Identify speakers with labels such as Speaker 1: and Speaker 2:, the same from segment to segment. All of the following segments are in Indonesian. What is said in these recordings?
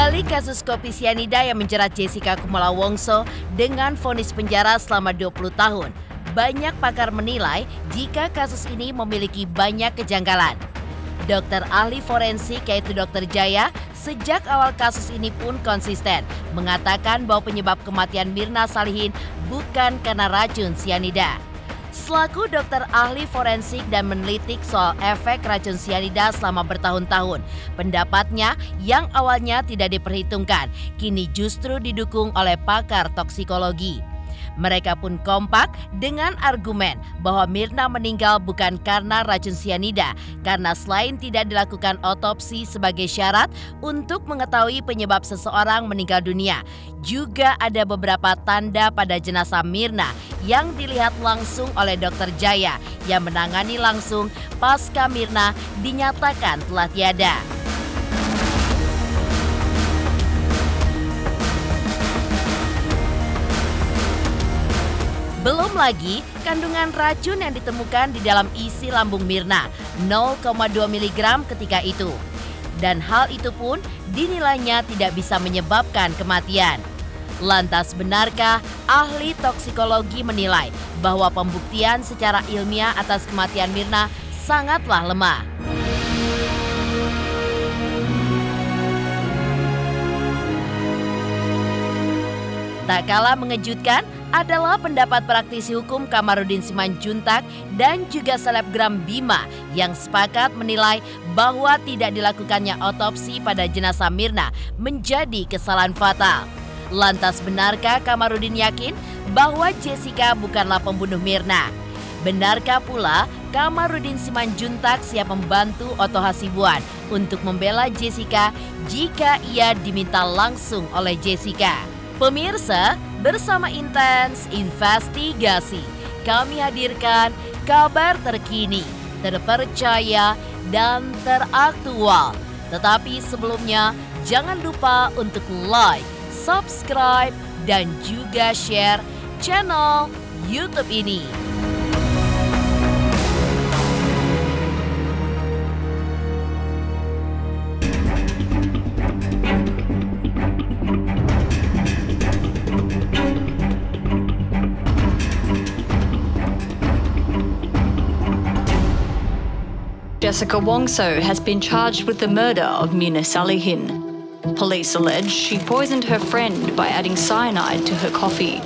Speaker 1: balik kasus kopi sianida yang menjerat Jessica Kumala Wongso dengan vonis penjara selama 20 tahun, banyak pakar menilai jika kasus ini memiliki banyak kejanggalan. Dokter ahli forensik yaitu Dr. Jaya sejak awal kasus ini pun konsisten mengatakan bahwa penyebab kematian Mirna Salihin bukan karena racun sianida. Selaku dokter ahli forensik dan menelitik soal efek racun sianida selama bertahun-tahun, pendapatnya yang awalnya tidak diperhitungkan, kini justru didukung oleh pakar toksikologi. Mereka pun kompak dengan argumen bahwa Mirna meninggal bukan karena racun sianida, karena selain tidak dilakukan otopsi sebagai syarat untuk mengetahui penyebab seseorang meninggal dunia, juga ada beberapa tanda pada jenazah Mirna yang dilihat langsung oleh Dr. Jaya yang menangani langsung pasca Mirna dinyatakan telah tiada. Belum lagi kandungan racun yang ditemukan di dalam isi lambung Mirna 0,2 mg ketika itu. Dan hal itu pun dinilainya tidak bisa menyebabkan kematian. Lantas benarkah ahli toksikologi menilai bahwa pembuktian secara ilmiah atas kematian Mirna sangatlah lemah? Tak kalah mengejutkan adalah pendapat praktisi hukum Kamarudin Simanjuntak dan juga selebgram Bima yang sepakat menilai bahwa tidak dilakukannya otopsi pada jenazah Mirna menjadi kesalahan fatal. Lantas benarkah Kamarudin yakin bahwa Jessica bukanlah pembunuh Mirna? Benarkah pula Kamarudin Simanjuntak siap membantu Otto Hasibuan untuk membela Jessica jika ia diminta langsung oleh Jessica? Pemirsa, bersama Intens Investigasi, kami hadirkan kabar terkini, terpercaya, dan teraktual. Tetapi sebelumnya, jangan lupa untuk like, subscribe, dan juga share channel YouTube ini.
Speaker 2: Jessica Wongso has been charged with the murder of Mirna Salihin. Police allege she poisoned her friend by adding cyanide to her coffee.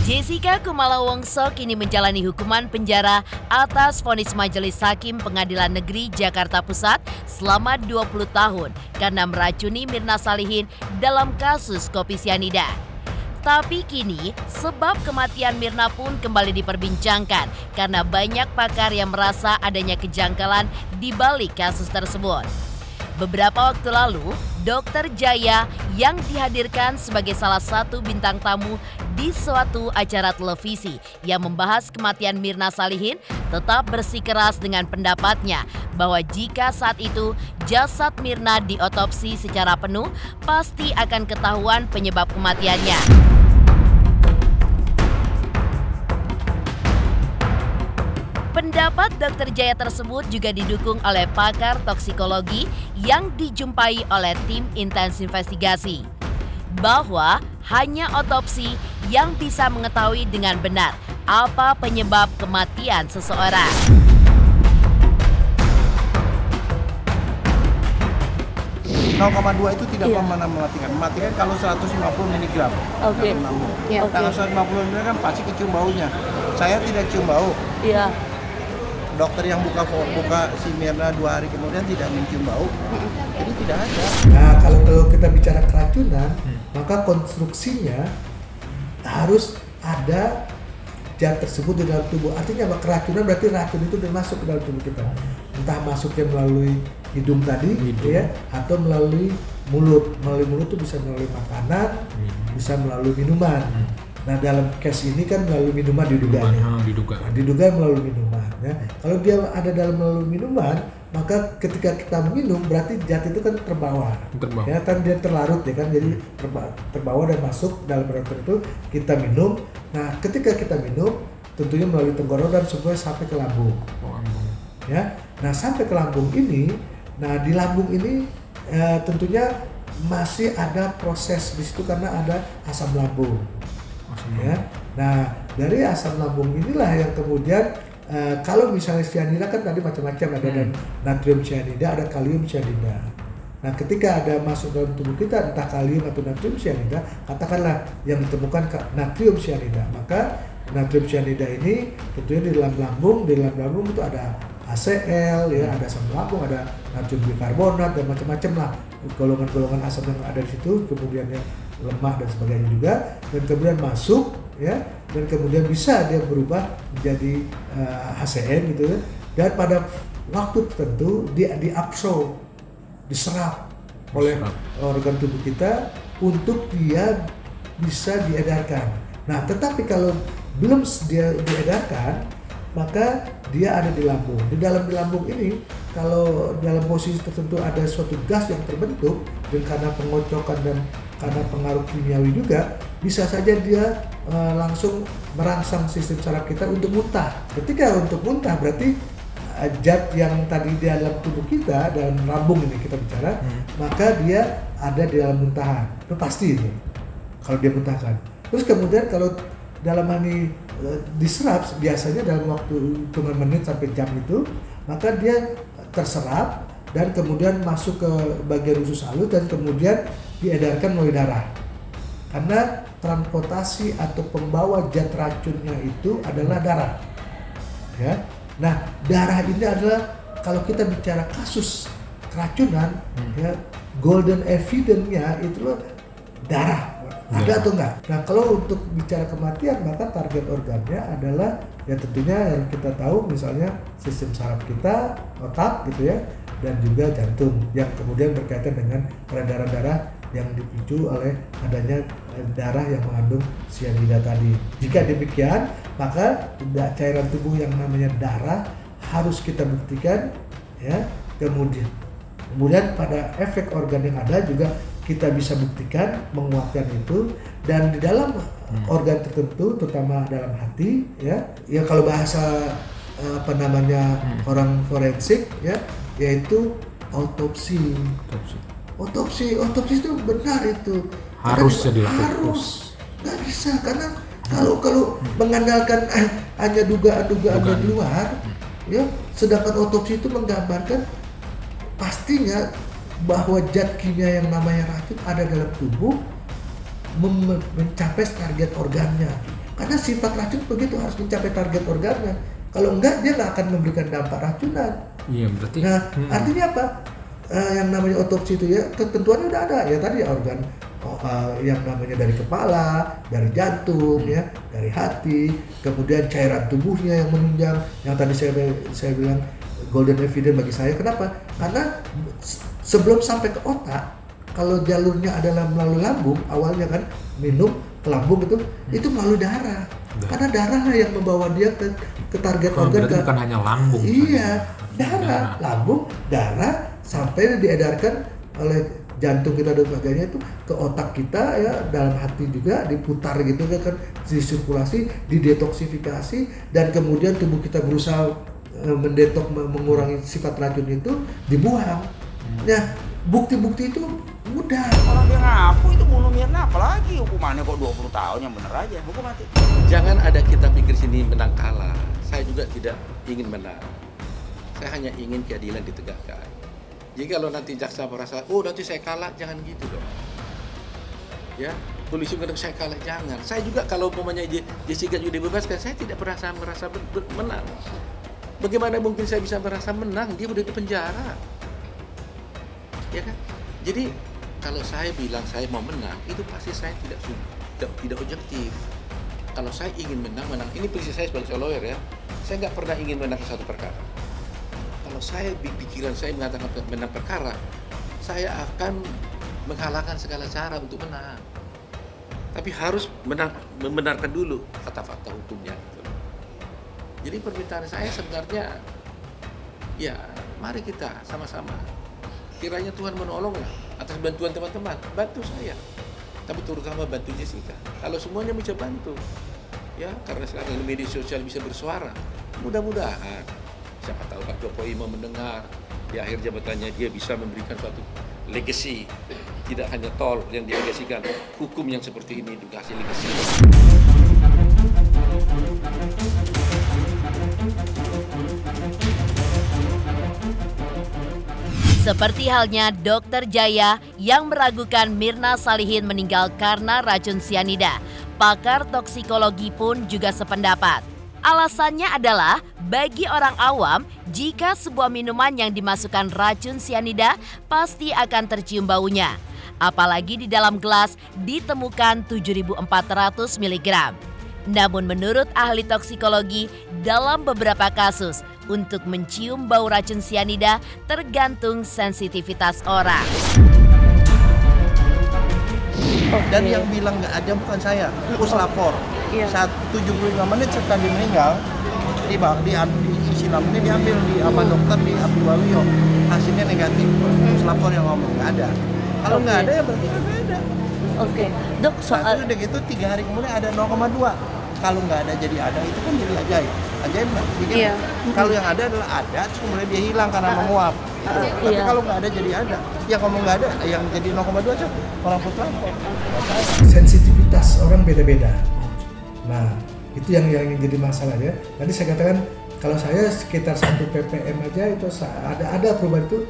Speaker 1: Jessica Kumala Wongso kini menjalani hukuman penjara atas vonis Majelis Hakim Pengadilan Negeri Jakarta Pusat selama 20 tahun karena meracuni Mirna Salihin dalam kasus kopi sianida. Tapi kini sebab kematian Mirna pun kembali diperbincangkan karena banyak pakar yang merasa adanya kejanggalan di balik kasus tersebut. Beberapa waktu lalu, Dr. Jaya yang dihadirkan sebagai salah satu bintang tamu di suatu acara televisi yang membahas kematian Mirna Salihin tetap bersikeras dengan pendapatnya bahwa jika saat itu jasad Mirna diotopsi secara penuh, pasti akan ketahuan penyebab kematiannya. Pendapat Dr. Jaya tersebut juga didukung oleh pakar toksikologi yang dijumpai oleh tim Intens Investigasi, bahwa hanya otopsi yang bisa mengetahui dengan benar apa penyebab kematian seseorang.
Speaker 3: Itu tidak mematikan. Mematikan kalau 150 mg.
Speaker 4: Oke. Ya,
Speaker 3: kalau 150 mg pasti kecium baunya. Saya tidak cium bau.
Speaker 4: Iya.
Speaker 3: Dokter yang buka si Mirna 2 hari kemudian tidak mencium bau, jadi tidak ada.
Speaker 5: Nah, kalau kita bicara keracunan, maka konstruksinya harus ada zat tersebut di dalam tubuh. Artinya apa? Keracunan berarti racun itu sudah masuk ke dalam tubuh kita. Entah masuknya melalui hidung tadi, ya, atau melalui mulut. Melalui mulut itu bisa melalui makanan, bisa melalui minuman. Nah, dalam case ini kan melalui minuman diduganya. Diduga melalui minuman. Ya. Kalau dia ada dalam melalui minuman, maka ketika kita minum berarti zat itu kan terbawa. Ya kan dia terlarut ya kan, jadi terbawa dan masuk dalam reaktor itu kita minum. Nah, ketika kita minum tentunya melalui tenggorokan supaya sampai ke lambung. Ya, nah sampai ke lambung ini, nah di lambung ini tentunya masih ada proses di situ karena ada asam lambung. Ya, nah dari asam lambung inilah yang kemudian kalau misalnya cyanida kan tadi macam-macam ada natrium cyanida, ada kalium cyanida. Nah ketika ada masuk dalam tubuh kita entah kalium atau natrium cyanida, katakanlah yang ditemukan natrium cyanida, maka natrium cyanida ini tentunya di dalam lambung itu ada HCl, ya, ada asam lambung, ada natrium bikarbonat dan macam-macam lah golongan-golongan asam yang ada di situ, kemudian yang lemak dan sebagainya juga, dan kemudian masuk, ya, dan kemudian bisa dia berubah menjadi HCN gitu ya, dan pada waktu tertentu dia diabsorb, diserap oleh organ tubuh kita untuk dia bisa diedarkan. Nah, tetapi kalau belum dia diedarkan, maka dia ada di lambung. Di lambung ini, kalau dalam posisi tertentu ada suatu gas yang terbentuk, dan karena pengocokan dan karena pengaruh kimiawi juga, bisa saja dia langsung merangsang sistem saraf kita untuk muntah. Ketika untuk muntah berarti zat yang tadi di dalam tubuh kita, dalam lambung ini kita bicara, maka dia ada di dalam muntahan. Itu pasti itu, kalau dia muntahkan. Terus kemudian kalau dalam hal ini diserap, biasanya dalam waktu hitungan menit sampai jam itu, maka dia terserap dan kemudian masuk ke bagian usus halus dan kemudian diedarkan melalui darah. Karena transportasi atau pembawa zat racunnya itu adalah darah. Ya. Nah, darah ini adalah kalau kita bicara kasus keracunan, ya, golden evidence-nya itu loh darah. Ada atau enggak? Nah, kalau untuk bicara kematian, maka target organnya adalah ya tentunya yang kita tahu misalnya sistem saraf kita, otak gitu ya, dan juga jantung yang kemudian berkaitan dengan peredaran darah yang dipicu oleh adanya darah yang mengandung cyanida tadi. Jika demikian, maka cairan tubuh yang namanya darah harus kita buktikan, ya. Kemudian pada efek organ yang ada juga kita bisa buktikan menguatkan itu, dan di dalam organ tertentu terutama dalam hati, ya kalau bahasa orang forensik, ya, yaitu autopsi itu benar itu harus nggak bisa karena kalau mengandalkan hanya dugaan-dugaan dari luar, ya, sedangkan autopsi itu menggambarkan pastinya bahwa zat kimia yang namanya racun ada dalam tubuh mencapai target organnya. Karena sifat racun begitu, harus mencapai target organnya. Kalau enggak, dia nggak akan memberikan dampak racunan. Iya, berarti. Nah, artinya apa? Yang namanya otopsi itu ya ketentuannya udah ada. Ya tadi organ yang namanya dari kepala, dari jantung, ya, dari hati, kemudian cairan tubuhnya yang menunjang. Yang tadi saya bilang golden evidence bagi saya. Kenapa? Karena sebelum sampai ke otak, kalau jalurnya adalah melalui lambung, awalnya kan minum ke lambung itu melalui darah. Karena darah yang membawa dia ke target organ.
Speaker 6: Berarti bukan hanya lambung.
Speaker 5: Iya, darah, lambung, darah sampai diedarkan oleh jantung kita dan sebagainya itu ke otak kita, ya, dalam hati juga diputar gitu kan, disirkulasi, didetoksifikasi, dan kemudian tubuh kita berusaha mendetok, mengurangi sifat racun itu, dibuang. Nah, bukti-bukti itu mudah.
Speaker 7: Orang dia ngaku itu bunuh Mirna, apalagi hukumannya kok 20 tahun, yang bener aja, hukum mati.
Speaker 8: Jangan ada kita pikir sini menang kalah. Saya juga tidak ingin menang. Saya hanya ingin keadilan ditegakkan. Jadi kalau nanti jaksa merasa, oh nanti saya kalah, jangan gitu dong. Ya, polisi bilang saya kalah, jangan. Saya juga kalau umpamanya Jessica juga dibebaskan, saya tidak merasa menang. Bagaimana mungkin saya bisa merasa menang? Dia udah di penjara. Ya kan? Jadi kalau saya bilang saya mau menang, itu pasti saya tidak objektif. Kalau saya ingin menang. Ini prinsip saya sebagai lawyer, ya. Saya nggak pernah ingin menang satu perkara. Kalau saya pikiran saya mengatakan menang perkara, saya akan menghalalkan segala cara untuk menang. Tapi harus membenarkan dulu fakta-fakta hukumnya. Jadi permintaan saya sebenarnya, ya mari kita sama-sama. Kiranya Tuhan menolonglah atas bantuan teman-teman, bantu saya. Tapi terutama bantu Jessica. Kalau semuanya bisa bantu, Ya, karena sekarang ini media sosial bisa bersuara. Mudah-mudahan, siapa tahu Pak Jokowi mau mendengar, di akhir jabatannya dia bisa memberikan suatu legacy. Tidak hanya tol yang dilegasikan, hukum yang seperti ini dikasih legacy.
Speaker 1: Seperti halnya Dr. Jaya yang meragukan Mirna Salihin meninggal karena racun sianida. Pakar toksikologi pun juga sependapat. Alasannya adalah bagi orang awam, jika sebuah minuman yang dimasukkan racun sianida pasti akan tercium baunya. Apalagi di dalam gelas ditemukan 7.400 mg. Namun menurut ahli toksikologi, dalam beberapa kasus, untuk mencium bau racun sianida tergantung sensitivitas orang.
Speaker 3: Dan yang bilang nggak ada bukan saya, puslapor. Saat 75 menit setelah dia meninggal, isi namanya diambil di sama dokter di Abdul Waluyo, hasilnya negatif. Puslapor yang ngomong nggak ada. Kalau nggak ada ya berarti nggak ada.
Speaker 4: Oke, dok soal
Speaker 3: udah gitu 3 hari kemudian ada 0,2. Kalau nggak ada jadi ada itu kan jadi ajaib. Ajaib nggak?
Speaker 4: Iya.
Speaker 3: Kalau yang ada adalah ada, terus kemudian dia hilang karena menguap. Tapi kalau nggak ada jadi ada. Yang ngomong nggak ada, yang jadi 0,2 aja orang puslapor.
Speaker 5: Sensitivitas orang beda-beda. Nah, itu yang jadi masalah ya. Tadi saya katakan kalau saya sekitar 1 ppm aja itu ada perubahan itu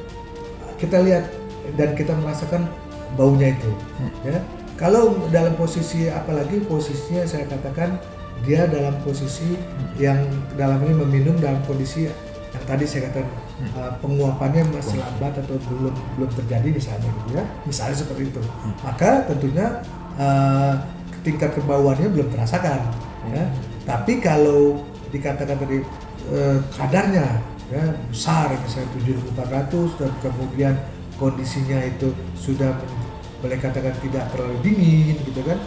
Speaker 5: kita lihat dan kita merasakan baunya itu. Ya. Kalau dalam posisi apalagi posisinya saya katakan dia dalam posisi yang dalam ini meminum dalam kondisi yang tadi saya katakan penguapannya masih lambat atau belum terjadi misalnya gitu ya, misalnya seperti itu, maka tentunya tingkat kebauannya belum terasakan ya. Tapi kalau dikatakan tadi kadarnya ya besar misalnya 7.400 dan kemudian kondisinya itu sudah boleh katakan tidak terlalu dingin gitu kan,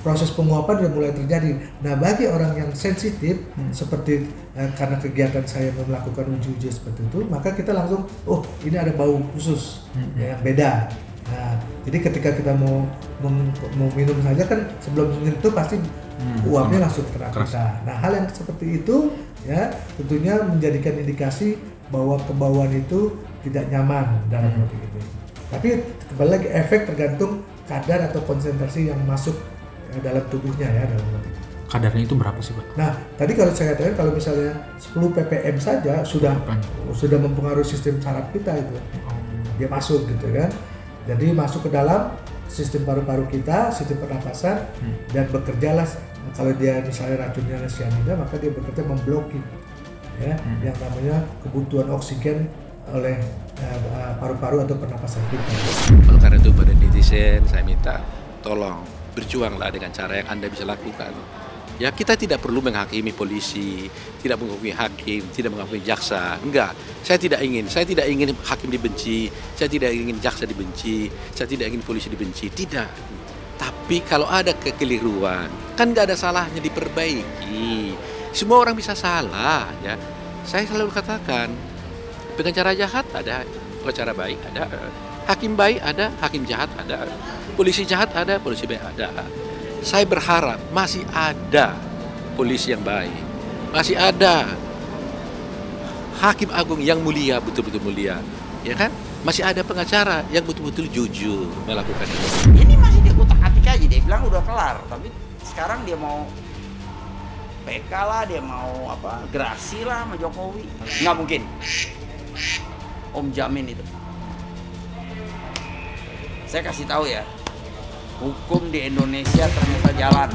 Speaker 5: proses penguapan sudah mulai terjadi. Nah bagi orang yang sensitif seperti karena kegiatan saya melakukan uji-uji seperti itu, maka kita langsung ini ada bau khusus yang beda. Nah jadi ketika kita mau minum saja kan sebelum menyentuh pasti uapnya langsung kena kita. Nah hal yang seperti itu ya tentunya menjadikan indikasi bahwa kebauan itu tidak nyaman dalam roti itu. Tapi kembali lagi efek tergantung kadar atau konsentrasi yang masuk dalam tubuhnya ya dalam roti.
Speaker 6: Kadarnya itu berapa sih Pak?
Speaker 5: Nah tadi kalau saya katakan kalau misalnya 10 ppm saja sudah mempengaruhi sistem saraf kita itu. Dia masuk gitu kan. Jadi masuk ke dalam sistem paru-paru kita, sistem pernapasan dan bekerjalah kalau dia misalnya racunnya sianida maka dia bekerja memblokir ya yang namanya kebutuhan oksigen oleh paru-paru atau pernapasan kita.
Speaker 8: Oleh karena itu pada netizen saya minta tolong berjuanglah dengan cara yang Anda bisa lakukan. Ya kita tidak perlu menghakimi polisi, tidak menghakimi hakim, tidak menghakimi jaksa. Enggak, saya tidak ingin hakim dibenci, saya tidak ingin jaksa dibenci, saya tidak ingin polisi dibenci, tidak. Tapi kalau ada kekeliruan, kan nggak ada salahnya diperbaiki. Semua orang bisa salah ya. Saya selalu katakan pengacara jahat ada, pengacara baik ada, hakim baik ada, hakim jahat ada, polisi jahat ada, polisi baik ada. Saya berharap masih ada polisi yang baik, masih ada hakim agung yang mulia, betul-betul mulia, ya kan? Masih ada pengacara yang betul-betul jujur melakukan itu.
Speaker 7: Ini masih dia kutak-atik aja, dia bilang udah kelar, tapi sekarang dia mau PK lah, dia mau gerasi lah sama Jokowi. Nggak mungkin. Om jamin itu. Saya kasih tahu ya, hukum di Indonesia ternyata jalan.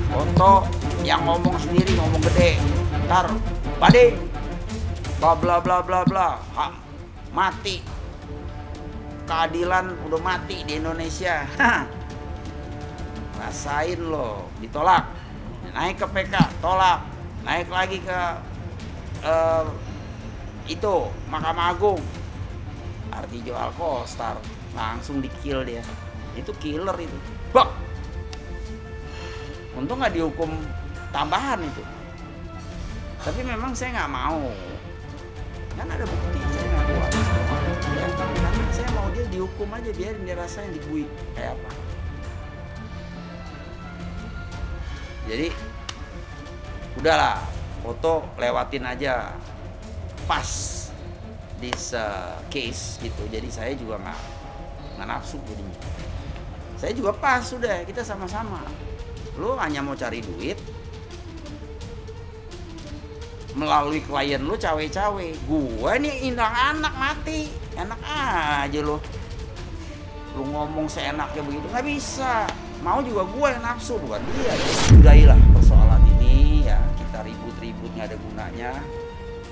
Speaker 7: Foto yang ngomong sendiri ngomong gede, ntar bading, bla bla bla bla bla, mati. Keadilan udah mati di Indonesia. Rasain loh, ditolak, naik ke PK, tolak, naik lagi ke itu Mahkamah Agung, Artijo Alkostar langsung di-kill dia. Itu killer itu. Bak. Untung nggak dihukum tambahan itu. Tapi memang saya nggak mau. Kan ada bukti saya nggak kuat. Ya, karena saya mau dia dihukum aja, biarin dia rasain dibui kayak apa. Jadi udahlah, foto lewatin aja, pas this case gitu. Jadi saya juga nggak nafsu jadinya. Saya juga pas, sudah kita sama-sama. Lu hanya mau cari duit melalui klien lu cawe-cawe. Gua nih indang anak mati, enak aja lu. Lu ngomong seenaknya begitu nggak bisa. Mau juga gua yang nafsu, bukan dia. Sudahilah persoalan ini ya, kita ribut-ribut nggak ada gunanya.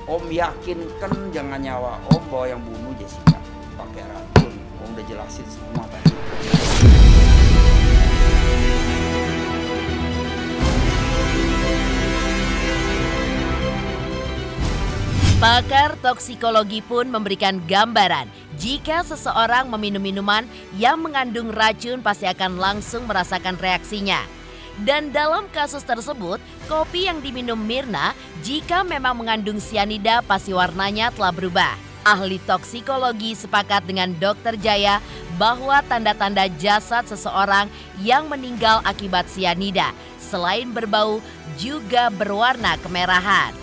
Speaker 7: Om yakinkan jangan nyawa Om bahwa yang bunuh Jessica pakai racun. Om udah jelasin semua tadi.
Speaker 1: Pakar toksikologi pun memberikan gambaran jika seseorang meminum minuman yang mengandung racun pasti akan langsung merasakan reaksinya. Dan dalam kasus tersebut, kopi yang diminum Mirna jika memang mengandung sianida pasti warnanya telah berubah. Ahli toksikologi sepakat dengan Dr. Jaya bahwa tanda-tanda jasad seseorang yang meninggal akibat sianida selain berbau juga berwarna kemerahan.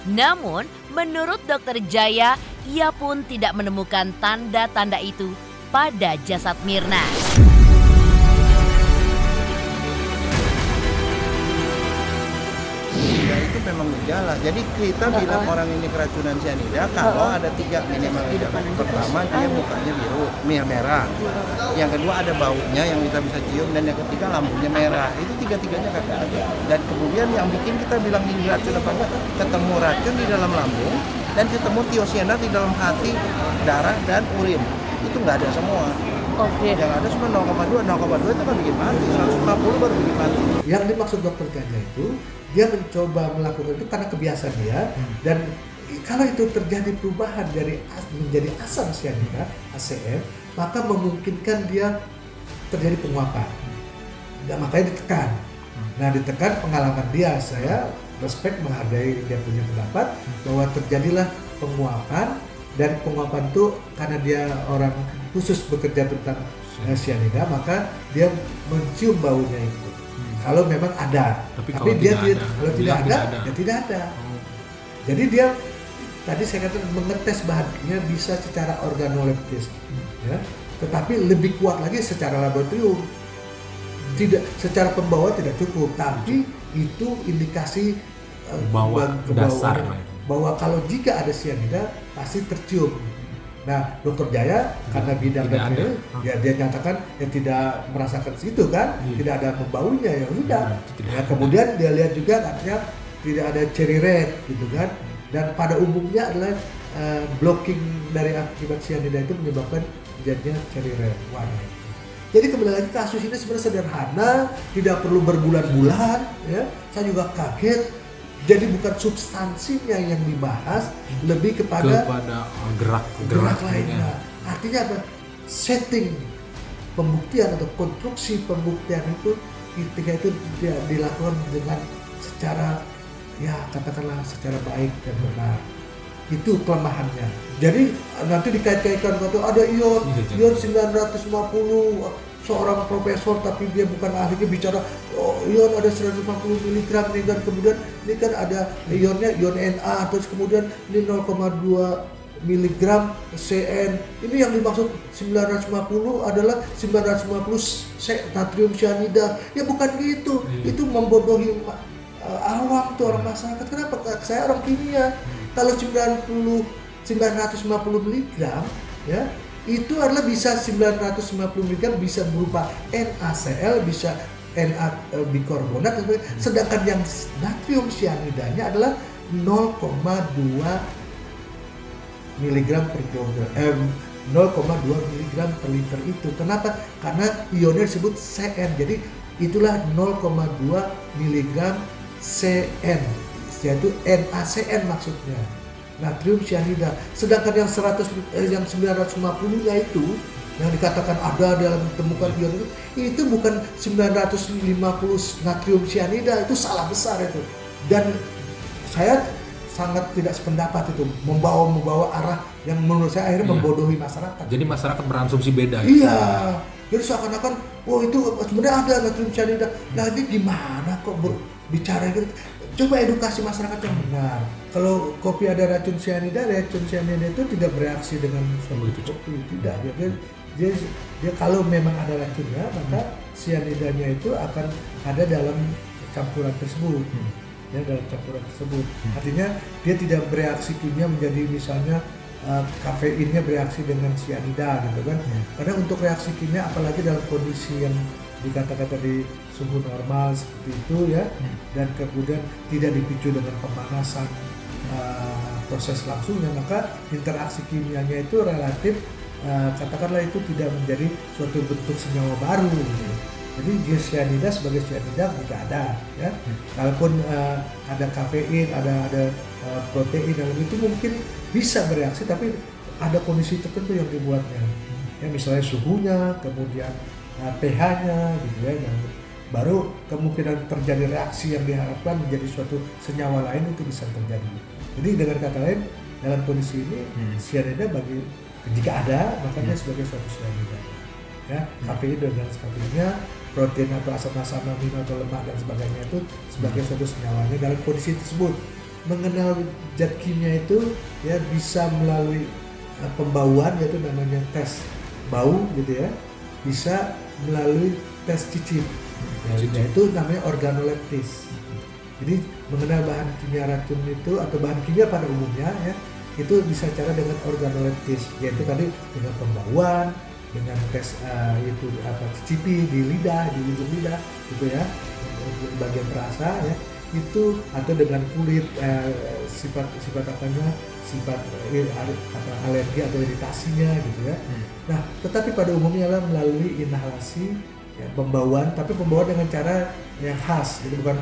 Speaker 1: Namun, menurut Dr. Jaya, ia pun tidak menemukan tanda-tanda itu pada jasad Mirna.
Speaker 3: Ya itu memang gejala. Jadi kita bilang orang ini keracunan sianida kalau ada 3 minimal gejala. Pertama dia mukanya biru, merah. Yang kedua ada baunya yang kita bisa cium, dan yang ketiga lambungnya merah. Itu tiga-tiganya kagak ada. Dan kemudian yang bikin kita bilang ini racun apa enggak, ketemu racun di dalam lambung dan ketemu tiosiana di dalam hati, darah dan urin. Itu nggak ada semua.
Speaker 4: Oke.
Speaker 3: Yang ada cuma 0,2 itu kan bikin mati, 150 baru bikin mati.
Speaker 5: Yang dimaksud dokter Jaya itu, dia mencoba melakukan itu karena kebiasaan dia, dan kalau itu terjadi perubahan dari menjadi asam sianida, ACN, maka memungkinkan dia terjadi penguapan. Dan makanya ditekan. Nah, ditekan pengalaman dia, saya respect, menghargai dia punya pendapat bahwa terjadilah penguapan, dan penguapan itu karena dia orang khusus bekerja tentang sianida, maka dia mencium baunya itu. Kalau memang ada, tapi dia kalau tidak ada, ya tidak ada. Jadi dia tadi saya katakan mengetes bahannya bisa secara organoleptis, ya. Tetapi lebih kuat lagi secara laboratorium. Tidak, secara pembawa tidak cukup, tapi itu indikasi
Speaker 6: bahwa dasar
Speaker 5: bahwa kalau jika ada sianida pasti tercium. Nah, Dr. Jaya karena bidang dan ya dia nyatakan ya tidak merasakan situ kan, tidak ada membaunya, ya sudah. Ya, kemudian dia lihat juga katanya tidak ada cherry red gitu kan, dan pada umumnya adalah blocking dari akibat sianida itu menyebabkan jadinya cherry red warna. Jadi kembali lagi kasus ini sebenarnya sederhana, tidak perlu berbulan-bulan, ya. Saya juga kaget. Jadi bukan substansinya yang dibahas, lebih kepada gerak lainnya. Artinya apa? Setting pembuktian atau konstruksi pembuktian itu ketika itu tidak dilakukan dengan secara, ya katakanlah secara baik dan benar. Itu kelemahannya. Jadi nanti dikait-kaitkan ada ion 950, seorang profesor tapi dia bukan ahlinya bicara ion ada 150 mg nih, dan kemudian ini kan ada ionnya ion Na, terus kemudian ini 0,2 mg Cn. Ini yang dimaksud 950 adalah 950 natrium cyanida. Ya bukan gitu. Itu membodohi awam tuh orang masyarakat. Kenapa? Saya orang kimia. Kalau 950 mg ya, itu adalah bisa 950 mg bisa berupa NaCl, bisa Na bikarbonat, sedangkan yang natrium cyanidanya adalah 0,2 mg per kilogram, 0,2 mg per liter itu. Kenapa? Karena ionnya disebut Cn, jadi itulah 0,2 mg Cn, yaitu NaCN maksudnya, natrium cyanida. Sedangkan yang 950-nya itu yang dikatakan ada dalam temukan ion itu bukan 950 natrium cyanida, itu salah besar itu. Dan saya sangat tidak sependapat itu, membawa arah yang menurut saya akhirnya membodohi masyarakat.
Speaker 6: Jadi masyarakat berasumsi beda.
Speaker 5: Iya. Jadi seakan-akan, itu sebenarnya ada racun cyanida. Nah ini gimana kok bicara gitu? Coba edukasi masyarakat yang benar. Kalau kopi ada racun cyanida itu tidak bereaksi dengan kopi, tidak. Dia kalau memang ada racunnya, maka cyanidanya itu akan ada dalam campuran tersebut. Ya, dalam campuran tersebut. Artinya dia tidak bereaksi kimia menjadi misalnya kafeinnya bereaksi dengan cyanida gitu kan. Karena untuk reaksi kimia apalagi dalam kondisi yang dikatakan tadi suhu normal seperti itu ya, dan kemudian tidak dipicu dengan pemanasan proses langsungnya, maka interaksi kimianya itu relatif katakanlah itu tidak menjadi suatu bentuk senyawa baru gitu. Jadi cyanida sebagai cyanida tidak ada ya. Kalaupun ada kafein, ada protein dalam itu mungkin bisa bereaksi, tapi ada kondisi tertentu yang dibuatnya. Ya misalnya suhunya, kemudian pH-nya gitu ya, yang baru kemungkinan terjadi reaksi yang diharapkan menjadi suatu senyawa lain itu bisa terjadi. Jadi dengan kata lain dalam kondisi ini cyanida bagi jika ada makanya sebagai suatu cyanida. Ya, kafein dan kafeinnya, protein atau asam-asam amino atau lemak dan sebagainya itu sebagai suatu senyawanya dalam kondisi tersebut. Mengenal zat kimia itu ya bisa melalui pembauan, yaitu namanya tes bau gitu ya, bisa melalui tes cicip yaitu namanya organoleptis. Jadi mengenal bahan kimia racun itu atau bahan kimia pada umumnya ya, itu bisa cara dengan organoleptis, yaitu tadi dengan pembauan, dengan tes itu cicipi di lidah, di ujung lidah gitu ya, bagian perasa ya, itu atau dengan kulit sifat alergi atau iritasinya gitu ya. Nah, tetapi pada umumnya adalah melalui inhalasi ya, pembauan, tapi pembauan dengan cara yang khas, jadi bukan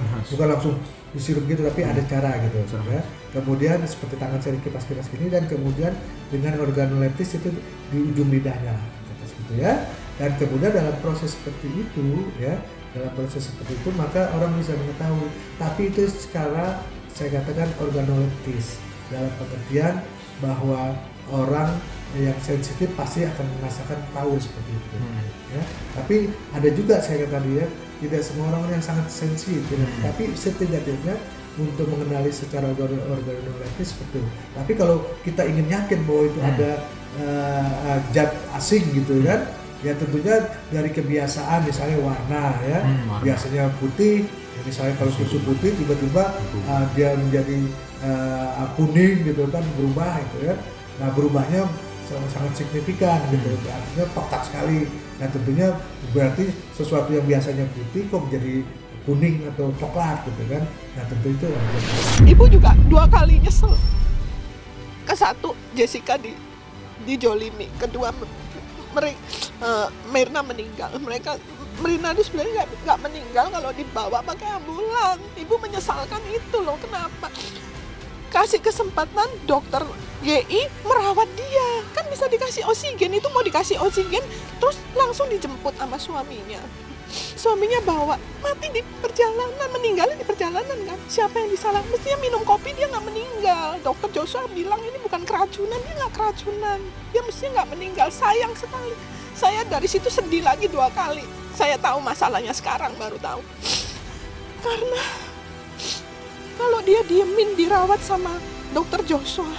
Speaker 5: langsung disirup gitu, tapi ada cara gitu ya. Kemudian seperti tangan saya kipas-kipas gini, dan kemudian dengan organoleptis itu di ujung lidahnya gitu ya. Dan kemudian dalam proses seperti itu ya, maka orang bisa mengetahui, tapi itu skala saya katakan organoleptis dalam pengertian bahwa orang yang sensitif pasti akan merasakan tahu seperti itu ya. Tapi ada juga saya kata tadi ya, tidak semua orang yang sangat sensitif tapi setidaknya untuk mengenali secara organoleptis seperti itu. Tapi kalau kita ingin yakin bahwa itu ada zat asing gitu kan, ya tentunya dari kebiasaan, misalnya warna ya, biasanya putih ya, misalnya kalau susu putih tiba-tiba dia menjadi kuning gitu kan, berubah itu ya. Nah berubahnya sangat signifikan gitu, artinya pekat sekali. Nah tentunya berarti sesuatu yang biasanya putih kok menjadi kuning atau coklat gitu kan. Nah tentu itu
Speaker 9: Ibu juga 2 kali nyesel. Ke-1 Jessica dijolimi, kedua Mirna meninggal. Mirna itu sebenarnya nggak meninggal kalau dibawa pakai ambulan. Ibu menyesalkan itu loh, kenapa? Kasih kesempatan dokter GI merawat dia, kan bisa dikasih oksigen, itu mau dikasih oksigen terus langsung dijemput sama suaminya. Suaminya bawa, mati di perjalanan, meninggalnya di perjalanan kan. Siapa yang disalah? Mestinya minum kopi dia nggak meninggal. Dokter Joshua bilang ini bukan keracunan, dia nggak keracunan. Dia mestinya nggak meninggal, sayang sekali. Saya dari situ sedih lagi 2 kali. Saya tahu masalahnya sekarang, baru tahu. Karena kalau dia diemin dirawat sama dokter Joshua,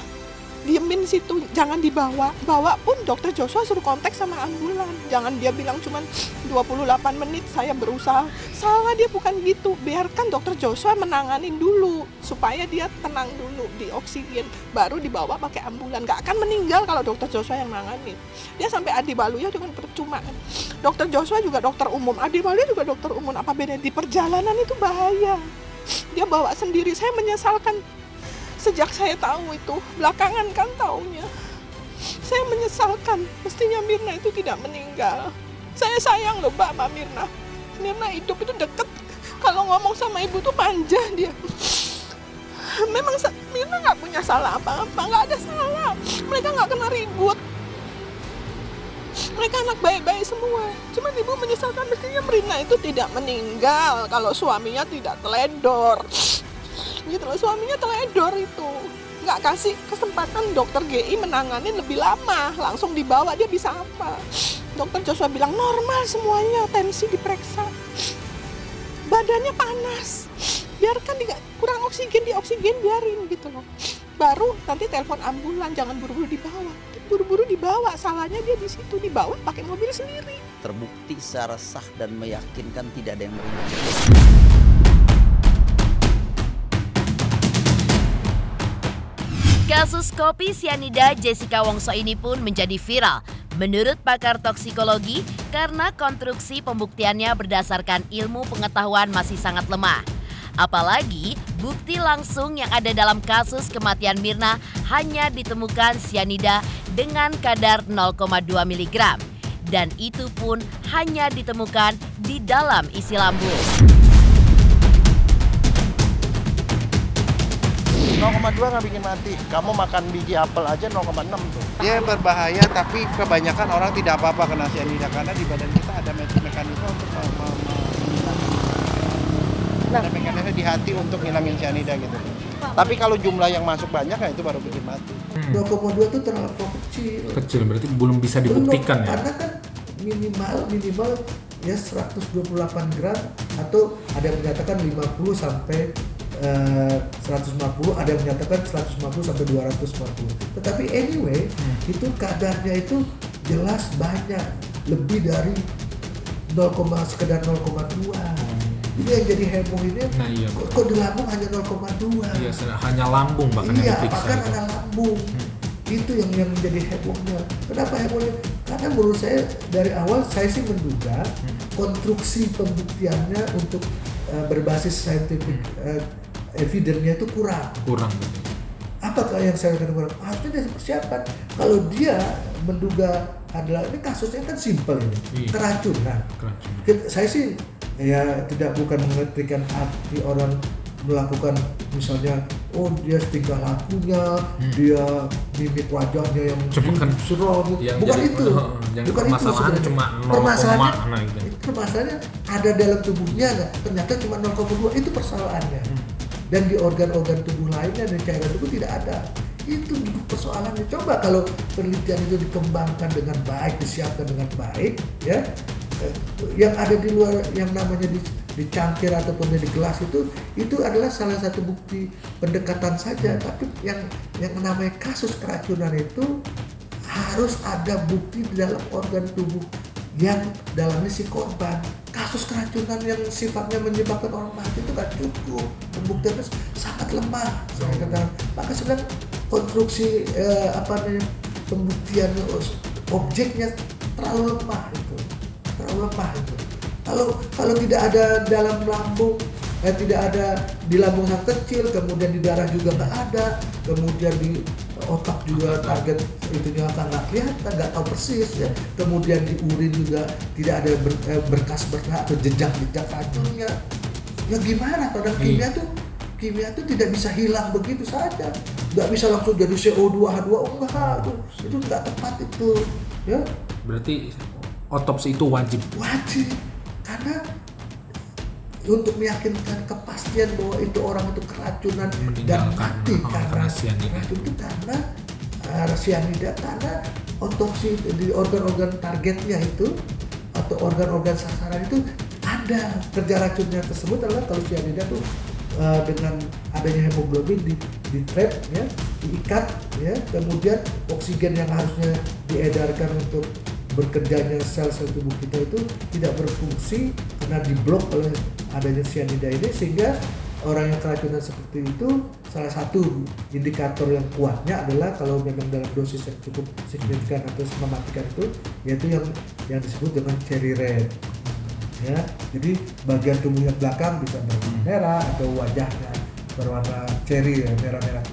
Speaker 9: diemin situ, jangan dibawa. Bawa pun dokter Joshua suruh kontak sama ambulan. Jangan dia bilang cuman 28 menit saya berusaha. Salah, dia bukan gitu. Biarkan dokter Joshua menanganin dulu supaya dia tenang dulu, di oksigen, baru dibawa pakai ambulan. Gak akan meninggal kalau dokter Joshua yang nanganin. Dia sampai Adi Waluyo juga percuma. Dokter Joshua juga dokter umum, Adi Waluyo juga dokter umum. Apa beda? Di perjalanan itu bahaya. Dia bawa sendiri. Saya menyesalkan sejak saya tahu itu, belakangan kan taunya. Saya menyesalkan, mestinya Mirna itu tidak meninggal. Saya sayang loh Mbak sama Mirna. Mirna hidup itu deket, kalau ngomong sama ibu tuh manja dia. Memang Mirna nggak punya salah apa-apa, nggak ada salah. Mereka nggak kena ribut. Mereka anak baik-baik semua. Cuman ibu menyesalkan, mestinya Mirna itu tidak meninggal kalau suaminya tidak teledor. Gitu loh, suaminya teledor itu. Nggak kasih kesempatan dokter GI menangani lebih lama, langsung dibawa, dia bisa apa? Dokter Joshua bilang normal semuanya, tensi diperiksa. Badannya panas. Biarkan kurang oksigen, di oksigen biarin gitu loh. Baru nanti telepon ambulan, jangan buru-buru dibawa. Buru-buru dibawa, salahnya dia di situ, dibawa pakai mobil sendiri.
Speaker 7: Terbukti secara sah dan meyakinkan tidak ada yang meringan.
Speaker 1: Kasus kopi sianida Jessica Wongso ini pun menjadi viral. Menurut pakar toksikologi, karena konstruksi pembuktiannya berdasarkan ilmu pengetahuan masih sangat lemah. Apalagi bukti langsung yang ada dalam kasus kematian Mirna hanya ditemukan sianida dengan kadar 0,2 mg. Dan itu pun hanya ditemukan di dalam isi lambung.
Speaker 3: 0,2 nggak bikin mati. Kamu makan biji apel aja 0,6 tuh. Dia berbahaya, tapi kebanyakan orang tidak apa-apa kena sianida karena di badan kita ada mekanisme untuk ada mekanisme di hati untuk ngilangin sianida gitu. Tapi kalau jumlah yang masuk banyak, itu baru bikin mati.
Speaker 5: 2,2 itu terlalu kecil.
Speaker 6: Kecil berarti belum bisa dibuktikan ya?
Speaker 5: Karena kan minimal ya 128 gram atau ada yang menyatakan 50 sampai 150, ada yang menyatakan 150 sampai 250. Tetapi anyway, itu kadarnya itu jelas banyak, lebih dari sekedar 0,2. Ini yang jadi heboh ini. Nah, iya, kok di lambung hanya 0,2? Iya,
Speaker 6: hanya lambung bahkan yang diperiksa.
Speaker 5: Iya, bahkan hanya lambung. Itu yang menjadi hebohnya. Kenapa hebohnya? Karena menurut saya dari awal saya sih menduga konstruksi pembuktiannya untuk berbasis scientific evidence-nya itu kurang. Apakah yang saya katakan kurang? Harusnya dia persiapan. Kalau dia menduga adalah ini kasusnya kan simpel ini, keracunan. Saya sih ya bukan mengertikan arti orang melakukan misalnya dia tingkah lakunya, dia mimik wajahnya yang serong, bukan itu. Bukan itu sebenarnya.
Speaker 6: Cuma 0,
Speaker 5: permasalahannya ada dalam tubuhnya, ternyata cuma 0,2, itu persoalannya. Dan di organ-organ tubuh lainnya dan cairan tubuh tidak ada. Itu persoalannya. Coba kalau penelitian itu dikembangkan dengan baik, disiapkan dengan baik, ya, yang ada di luar yang namanya di cangkir ataupun di gelas itu adalah salah satu bukti pendekatan saja. Tapi yang namanya kasus keracunan itu harus ada bukti di dalam organ tubuh yang dalamnya si korban. Kasus keracunan yang sifatnya menyebabkan orang mati itu kan cukup, pembuktiannya sangat lemah. Saya katakan, maka sebenarnya konstruksi pembuktian objeknya terlalu lemah itu. Kalau tidak ada dalam lambung, tidak ada di lambung yang kecil, kemudian di darah juga nggak ada, kemudian di otak juga target itunya nggak kelihatan, nggak tahu persis ya. Kemudian di urin juga tidak ada berkas-berkas atau jejak-jejak racunnya. Ya gimana? Kadang kimia tuh tidak bisa hilang begitu saja, nggak bisa langsung jadi CO2H2, enggak, itu nggak tepat itu, ya.
Speaker 6: Berarti otopsi itu wajib,
Speaker 5: karena untuk meyakinkan kepastian bahwa itu orang itu keracunan dan mati karena racun itu karena sianida, karena otopsi di organ-organ targetnya itu atau organ-organ sasaran itu ada kerja racunnya tersebut adalah kalau sianida tuh dengan adanya hemoglobin di trap ya, diikat ya, kemudian oksigen yang harusnya diedarkan untuk bekerjanya sel-sel tubuh kita itu tidak berfungsi karena diblok oleh adanya sianida ini, sehingga orang yang keracunan seperti itu salah satu indikator yang kuatnya adalah kalau memang dalam dosis yang cukup signifikan atau mematikan itu, yaitu yang disebut dengan cherry red ya. Jadi bagian tubuhnya belakang bisa berwarna merah atau wajahnya berwarna cherry ya, merah-merah.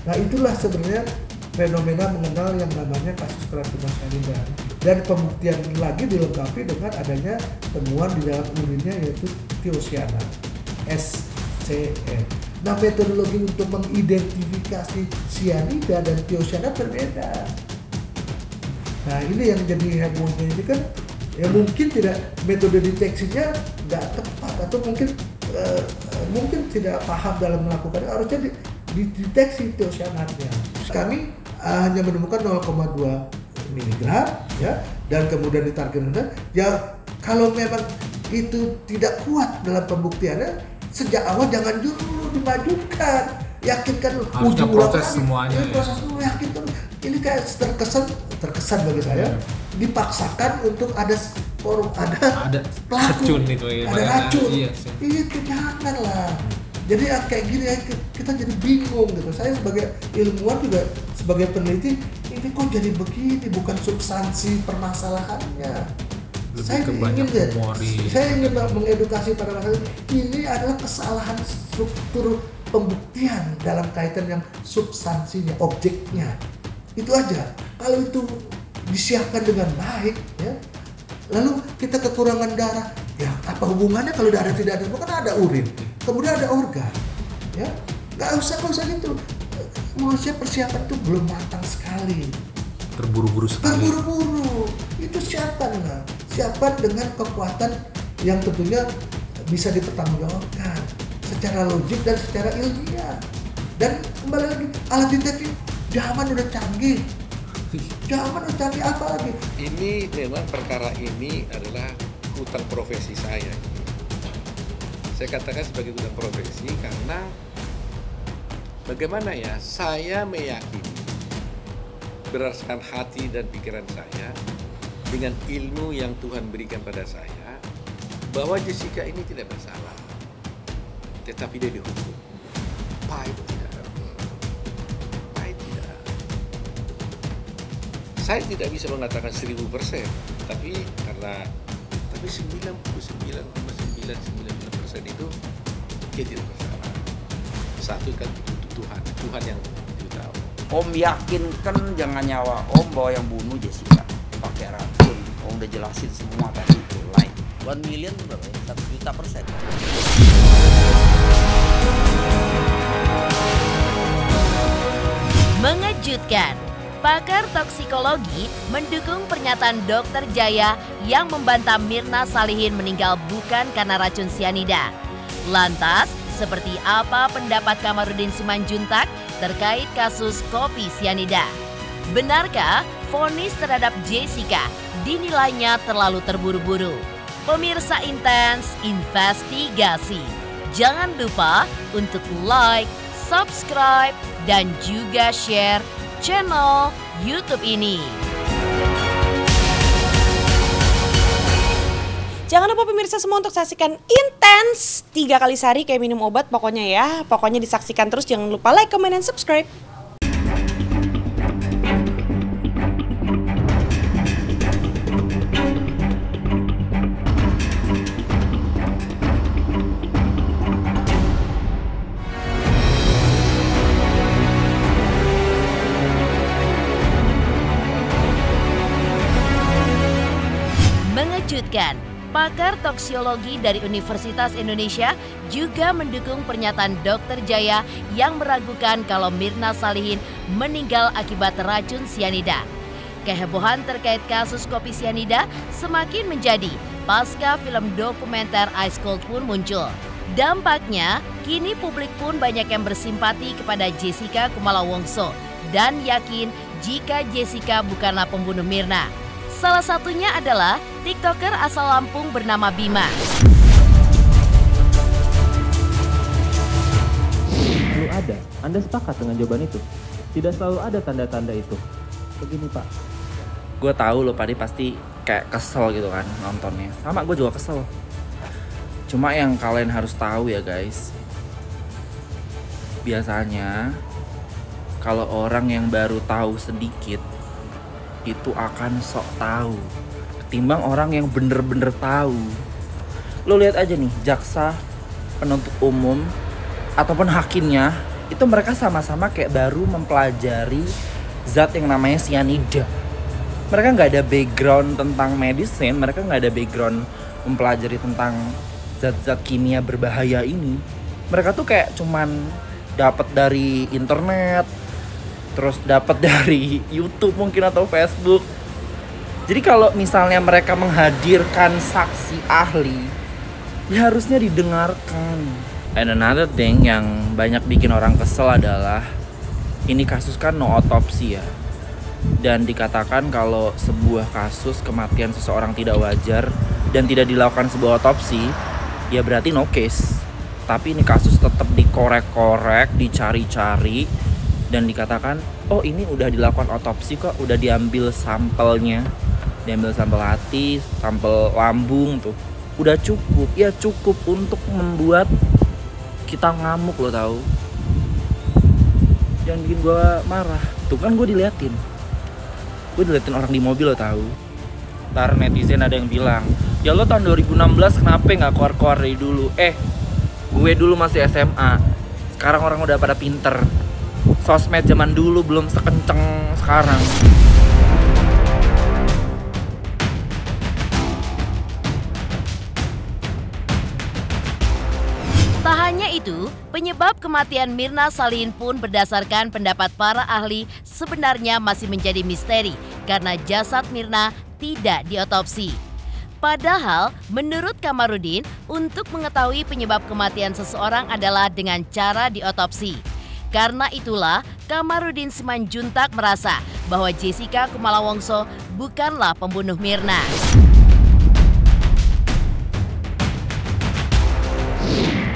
Speaker 5: Nah itulah sebenarnya fenomena mengenal yang namanya kasus keracunan sianida. Dan pembuktian lagi dilengkapi dengan adanya temuan di dalam urinnya yaitu thiocyanat, SCN. Nah metodologi untuk mengidentifikasi sianida dan thiocyanat berbeda. Nah ini yang jadi hebohnya ini kan, ya mungkin tidak, metode deteksinya nggak tepat atau mungkin tidak paham dalam melakukannya, harusnya dideteksi thiocyanatnya. Kami hanya menemukan 0,2 mg ya, dan kemudian ditargetkan ya, kalau memang itu tidak kuat dalam pembuktiannya sejak awal jangan dulu dimajukan, yakinkan
Speaker 6: harusnya proses semuanya ya.
Speaker 5: Proses dulu, yakinkan. Ini kayak terkesan bagi saya dipaksakan untuk ada forum, ada pelaku,
Speaker 6: racun itu ya,
Speaker 5: ada racun.
Speaker 6: Iya,
Speaker 5: itu janganlah. Jadi kayak gini ya, kita jadi bingung gitu. Saya sebagai ilmuwan juga sebagai peneliti, ini kok jadi begini, bukan substansi permasalahannya. Saya ingin mengedukasi pada masyarakat, ini adalah kesalahan struktur pembuktian dalam kaitan yang substansinya, objeknya. Itu aja. Kalau itu disiapkan dengan baik, ya. Lalu kita kekurangan darah, ya apa hubungannya kalau darah tidak ada? Kan ada urin, kemudian ada organ, ya. Nggak usah gitu. Manusia persiapan itu belum matang sekali.
Speaker 6: Terburu-buru sekali.
Speaker 5: Terburu-buru. Itu siapan dengan kekuatan yang tentunya bisa dipertanggungjawabkan secara logik dan secara ilmiah. Dan kembali lagi, alat deteksi zaman udah canggih. Apa lagi?
Speaker 8: Ini memang perkara ini adalah hutang profesi saya. Saya katakan sebagai hutang profesi karena bagaimana ya, saya meyakini berdasarkan hati dan pikiran saya dengan ilmu yang Tuhan berikan pada saya bahwa Jessica ini tidak bersalah, tetapi dia dihukum. Pahit tidak. Saya tidak bisa mengatakan 1000%, tapi 99,999% itu dia tidak bersalah. Satu kan untuk Tuhan yang tahu.
Speaker 7: Om yakinkan jangan nyawa Om bahwa yang bunuh Jessica pakai racun. Om udah jelasin semua tadi itu like 1 million berapa ya? 1 juta %.
Speaker 1: Mengejutkan. Pakar toksikologi mendukung pernyataan Dr. Jaya yang membantah Mirna Salihin meninggal bukan karena racun sianida. Lantas, seperti apa pendapat Kamarudin Simanjuntak terkait kasus kopi sianida? Benarkah vonis terhadap Jessica dinilainya terlalu terburu-buru? Pemirsa Intens Investigasi, jangan lupa untuk like, subscribe, dan juga share channel YouTube ini.
Speaker 10: Jangan lupa pemirsa semua untuk saksikan Intens 3 kali sehari kayak minum obat pokoknya ya. Pokoknya disaksikan terus, jangan lupa like, comment, dan subscribe.
Speaker 1: Mengejutkan, pakar toksiologi dari Universitas Indonesia juga mendukung pernyataan Dr. Jaya yang meragukan kalau Mirna Salihin meninggal akibat racun sianida. Kehebohan terkait kasus kopi sianida semakin menjadi pasca film dokumenter Ice Cold pun muncul. Dampaknya, kini publik pun banyak yang bersimpati kepada Jessica Kumala Wongso dan yakin jika Jessica bukanlah pembunuh Mirna. Salah satunya adalah TikToker asal Lampung bernama Bima.
Speaker 11: Selalu ada. Anda sepakat dengan jawaban itu? Tidak selalu ada tanda-tanda itu. Begini Pak.
Speaker 12: Gue tahu lo pasti kayak kesel gitu kan nontonnya. Sama gue juga kesel. Cuma yang kalian harus tahu ya guys. Biasanya kalau orang yang baru tahu sedikit itu akan sok tahu ketimbang orang yang bener-bener tahu. Lo lihat aja nih, jaksa, penuntut umum ataupun hakimnya itu mereka sama-sama kayak baru mempelajari zat yang namanya sianida. Mereka nggak ada background tentang medicine, mereka nggak ada background mempelajari tentang zat-zat kimia berbahaya ini. Mereka tuh kayak cuman dapat dari internet, terus dapat dari YouTube mungkin atau Facebook. Jadi kalau misalnya mereka menghadirkan saksi ahli, ya harusnya didengarkan. And another thing yang banyak bikin orang kesel adalah ini kasus kan no otopsi ya. dan dikatakan kalau sebuah kasus kematian seseorang tidak wajar dan tidak dilakukan sebuah otopsi, ya berarti no case. Tapi ini kasus tetap dikorek-korek, dicari-cari, dan dikatakan, oh ini udah dilakukan otopsi kok, udah diambil sampelnya, diambil sampel hati, sampel lambung tuh, udah cukup, ya cukup untuk membuat kita ngamuk lo tahu. Jangan bikin gue marah, tuh kan gue diliatin orang di mobil lo tahu. Ntar netizen ada yang bilang, ya lo tahun 2016 kenapa nggak keluar dari dulu? Gue dulu masih SMA, sekarang orang udah pada pinter. Sosmed zaman dulu belum sekenceng sekarang.
Speaker 1: Tak hanya itu, penyebab kematian Mirna Salihin pun berdasarkan pendapat para ahli sebenarnya masih menjadi misteri karena jasad Mirna tidak diotopsi. Padahal menurut Kamarudin, untuk mengetahui penyebab kematian seseorang adalah dengan cara diotopsi. Karena itulah Kamarudin Simanjuntak merasa bahwa Jessica Kumala Wongso bukanlah pembunuh Mirna.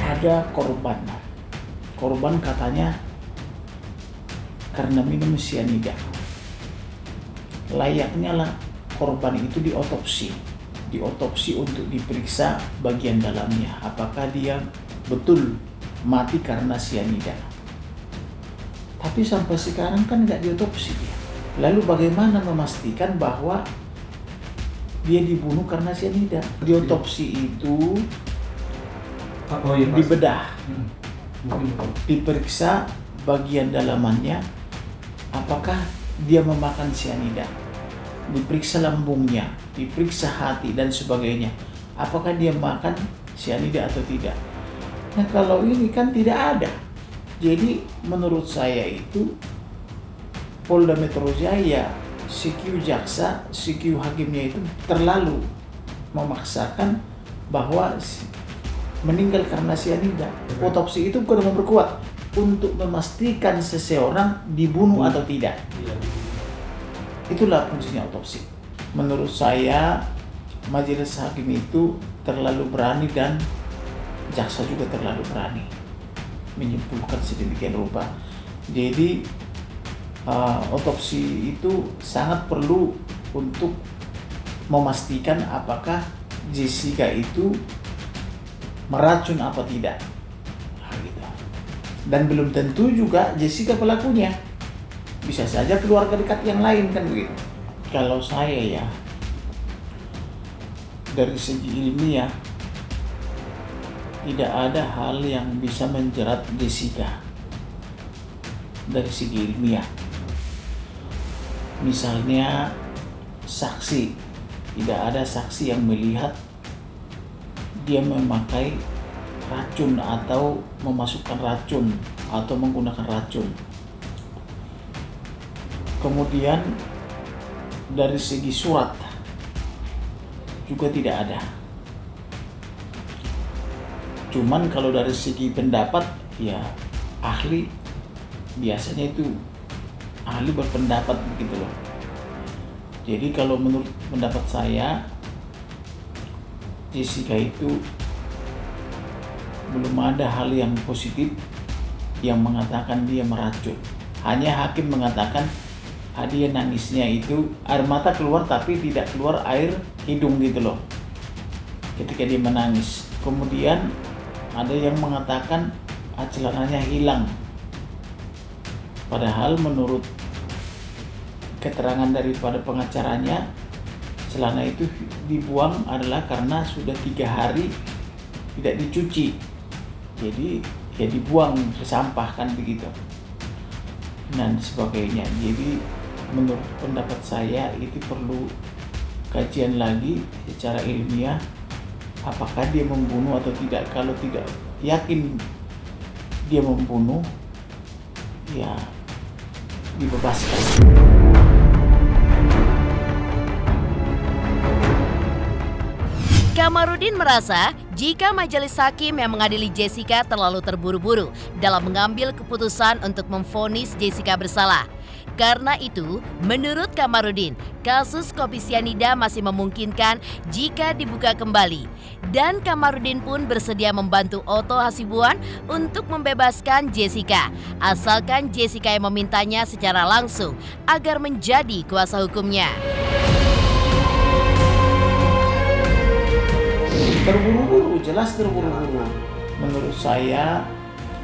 Speaker 13: Ada korban katanya karena minum sianida. Layaknya lah korban itu diotopsi untuk diperiksa bagian dalamnya, apakah dia betul mati karena sianida. Tapi sampai sekarang kan nggak diotopsi. Lalu bagaimana memastikan bahwa dia dibunuh karena sianida? Diotopsi itu dibedah, diperiksa bagian dalamannya, apakah dia memakan sianida, diperiksa lambungnya, diperiksa hati dan sebagainya, apakah dia makan sianida atau tidak. Nah kalau ini kan tidak ada. Jadi menurut saya itu Polda Metro Jaya, CQ jaksa, CQ hakimnya itu terlalu memaksakan bahwa meninggal karena sianida. Otopsi itu bukan memperkuat untuk memastikan seseorang dibunuh atau tidak. Itulah fungsinya otopsi. Menurut saya majelis hakim itu terlalu berani dan jaksa juga terlalu berani menyimpulkan sedemikian rupa. Jadi otopsi itu sangat perlu untuk memastikan apakah Jessica itu meracun apa tidak. Nah, gitu. Dan belum tentu juga Jessica pelakunya. Bisa saja keluarga dekat yang lain kan begitu. Kalau saya ya dari segi ilmiah tidak ada hal yang bisa menjerat Jessica dari segi ilmiah. Misalnya saksi, tidak ada saksi yang melihat dia memakai racun atau memasukkan racun atau menggunakan racun. Kemudian dari segi surat juga tidak ada. Cuman kalau dari segi pendapat ya ahli biasanya itu ahli berpendapat begitu loh. Jadi kalau menurut pendapat saya Jessica itu belum ada hal yang positif yang mengatakan dia meracun. Hanya hakim mengatakan dia nangisnya itu air mata keluar tapi tidak keluar air hidung gitu loh ketika dia menangis. Kemudian ada yang mengatakan celananya hilang. Padahal menurut keterangan daripada pengacaranya celana itu dibuang adalah karena sudah 3 hari tidak dicuci, jadi ya dibuang ke sampah kan begitu dan sebagainya. Jadi menurut pendapat saya itu perlu kajian lagi secara ilmiah apakah dia membunuh atau tidak. Kalau tidak yakin dia membunuh ya dibebaskan.
Speaker 1: Kamarudin merasa jika majelis hakim yang mengadili Jessica terlalu terburu-buru dalam mengambil keputusan untuk memvonis Jessica bersalah. Karena itu, menurut Kamarudin, kasus kopi sianida masih memungkinkan jika dibuka kembali. Dan Kamarudin pun bersedia membantu Otto Hasibuan untuk membebaskan Jessica, asalkan Jessica yang memintanya secara langsung agar menjadi kuasa hukumnya.
Speaker 13: Terburu-buru, jelas terburu-buru. Menurut saya,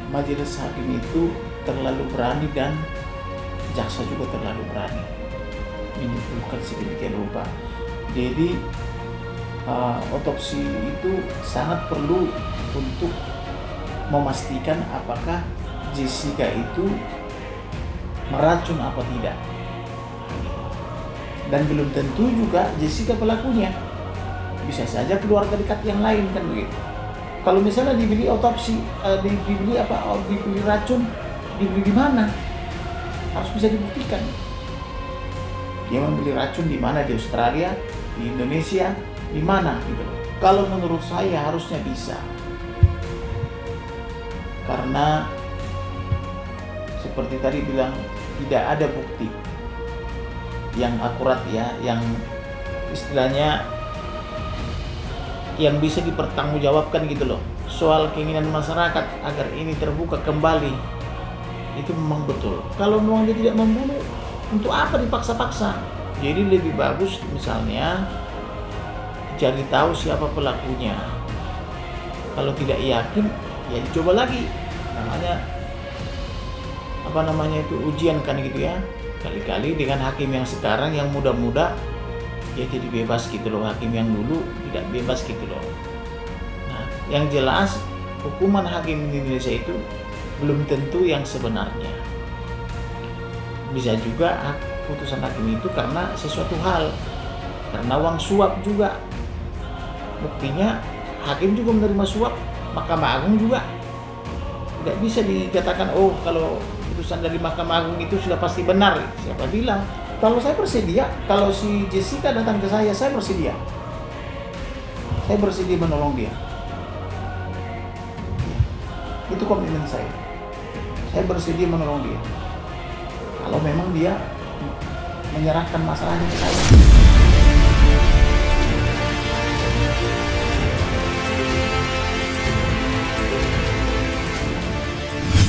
Speaker 13: majelis hakim itu terlalu berani dan jaksa juga terlalu berani menyimpulkan sedemikian rupa. Jadi otopsi itu sangat perlu untuk memastikan apakah Jessica itu meracun apa tidak. Dan belum tentu juga Jessica pelakunya. Bisa saja keluarga dekat yang lain kan begitu. Kalau misalnya dibeli otopsi, dibeli racun, dibeli di mana? Harus bisa dibuktikan. Dia membeli racun di mana? Di Australia, di Indonesia, di mana gitu. Kalau menurut saya harusnya bisa. Karena seperti tadi bilang, tidak ada bukti yang akurat ya, yang istilahnya yang bisa dipertanggungjawabkan gitu loh. Soal keinginan masyarakat agar ini terbuka kembali, itu memang betul. Kalau memang dia tidak membunuh, untuk apa dipaksa-paksa? Jadi lebih bagus misalnya cari tahu siapa pelakunya. Kalau tidak yakin, ya dicoba lagi. Namanya ujian kan gitu ya. Kali-kali dengan hakim yang sekarang yang muda-muda, ya jadi bebas gitu loh. Hakim yang dulu tidak bebas gitu loh. Nah, yang jelas hukuman hakim di Indonesia itu belum tentu yang sebenarnya. Bisa juga putusan hakim itu karena sesuatu hal, karena uang suap juga. Buktinya hakim juga menerima suap, Mahkamah Agung juga. Tidak bisa dikatakan, oh kalau putusan dari Mahkamah Agung itu sudah pasti benar. Siapa bilang? Kalau saya bersedia, kalau si Jessica datang ke saya bersedia. Saya bersedia menolong dia. Itu komitmen saya. Saya bersedia menolong dia. Kalau memang dia menyerahkan masalahnya ke saya.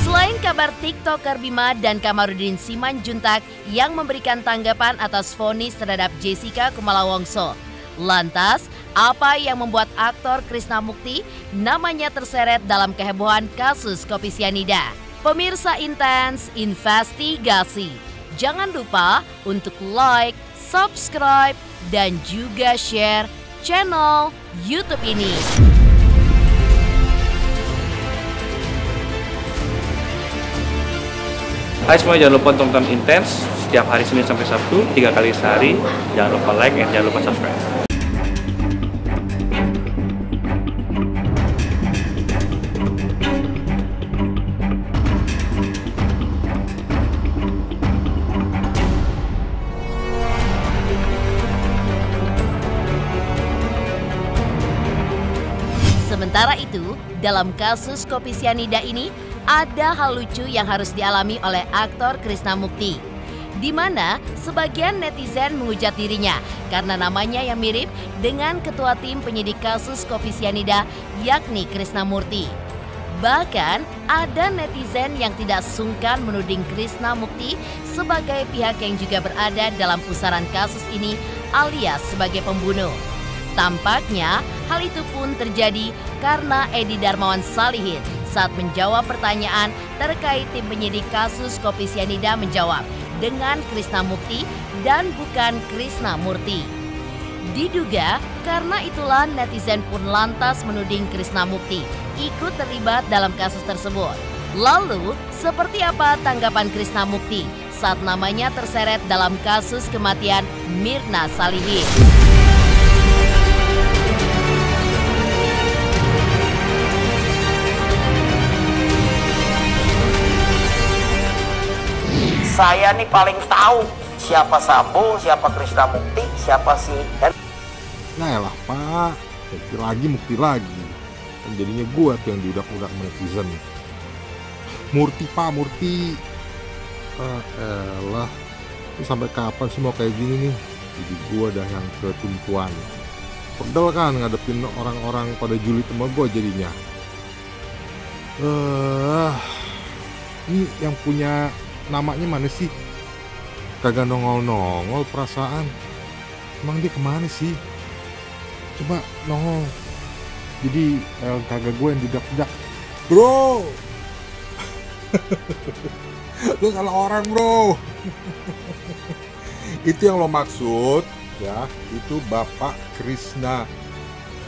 Speaker 1: Selain kabar TikToker Bima dan Kamarudin Simanjuntak yang memberikan tanggapan atas vonis terhadap Jessica Kumala Wongso, lantas apa yang membuat aktor Krishna Mukti namanya terseret dalam kehebohan kasus kopi sianida? Pemirsa Intens Investigasi, jangan lupa untuk like, subscribe, dan juga share channel YouTube ini.
Speaker 14: Hai semua, jangan lupa tonton Intens setiap hari Senin sampai Sabtu 3 kali sehari. Jangan lupa like dan jangan lupa subscribe.
Speaker 1: Sementara itu, dalam kasus kopi sianida ini, ada hal lucu yang harus dialami oleh aktor Krishna Mukti, di mana sebagian netizen menghujat dirinya karena namanya yang mirip dengan ketua tim penyidik kasus kopi sianida, yakni Krishna Murti. Bahkan ada netizen yang tidak sungkan menuding Krishna Mukti sebagai pihak yang juga berada dalam pusaran kasus ini alias sebagai pembunuh. Tampaknya hal itu pun terjadi karena Edi Darmawan Salihin saat menjawab pertanyaan terkait tim penyidik kasus kopi sianida menjawab dengan Krishna Mukti dan bukan Krishna Murti. Diduga karena itulah netizen pun lantas menuding Krishna Mukti ikut terlibat dalam kasus tersebut. Lalu, seperti apa tanggapan Krishna Mukti saat namanya terseret dalam kasus kematian Mirna Salihin?
Speaker 7: Saya nih paling tahu siapa Sambo, siapa Krishna Mukti, siapa si
Speaker 15: Nah elah Pak, Mukti lagi. Kan jadinya gua tuh yang diudak-udak netizen. Murti Pak, Murti. Elah. Ini sampai kapan sih mau kayak gini nih? Jadi gue dah yang ketumpuan. Pegel kan ngadepin orang-orang pada julid sama gue jadinya. Ini yang punya namanya mana sih? Kagak nongol-nongol perasaan. Emang dia kemana sih? Coba nongol. Jadi kagak gue yang didak-dak. Bro! Lu salah orang, bro. Itu yang lo maksud ya, itu Bapak Krishna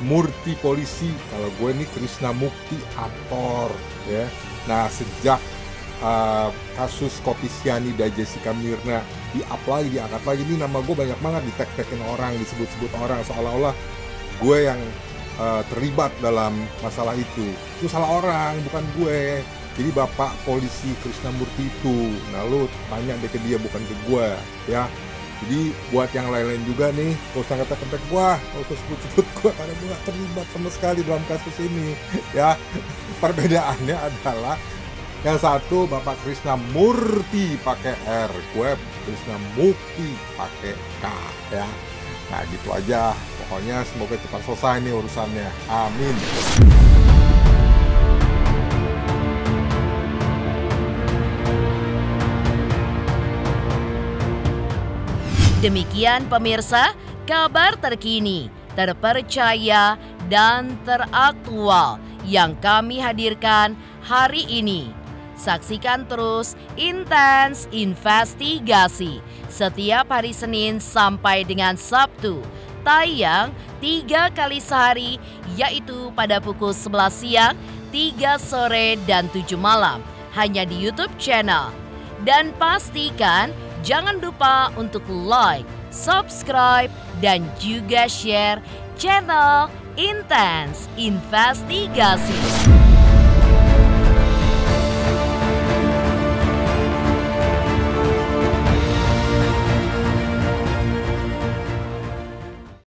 Speaker 15: Murti polisi. Kalau gue ini Krishna Mukti aktor ya. Nah, sejak kasus kopi sianida Jessica Mirna diangkat lagi, ini nama gue banyak banget ditek-tekin orang, disebut-sebut orang seolah-olah gue yang terlibat dalam masalah itu. Itu salah orang, bukan gue. Jadi Bapak polisi Krishna Murti itu, nah lu tanya deh ke dia, bukan ke gue ya. Jadi buat yang lain-lain juga nih, gak usah kata-kata gue, gak usah sebut-sebut gue, karena gue gak terlibat sama sekali dalam kasus ini ya. Perbedaannya adalah yang satu Bapak Krishna Murti pakai R, gue Krishna Mukti pakai K ya. Nah gitu aja, pokoknya semoga cepat selesai nih urusannya, amin.
Speaker 1: Demikian pemirsa, kabar terkini, terpercaya, dan teraktual yang kami hadirkan hari ini. Saksikan terus Intens Investigasi setiap hari Senin sampai dengan Sabtu. Tayang 3 kali sehari, yaitu pada pukul 11 siang, 3 sore, dan 7 malam. Hanya di YouTube channel. Dan pastikan jangan lupa untuk like, subscribe, dan juga share channel Intens Investigasi.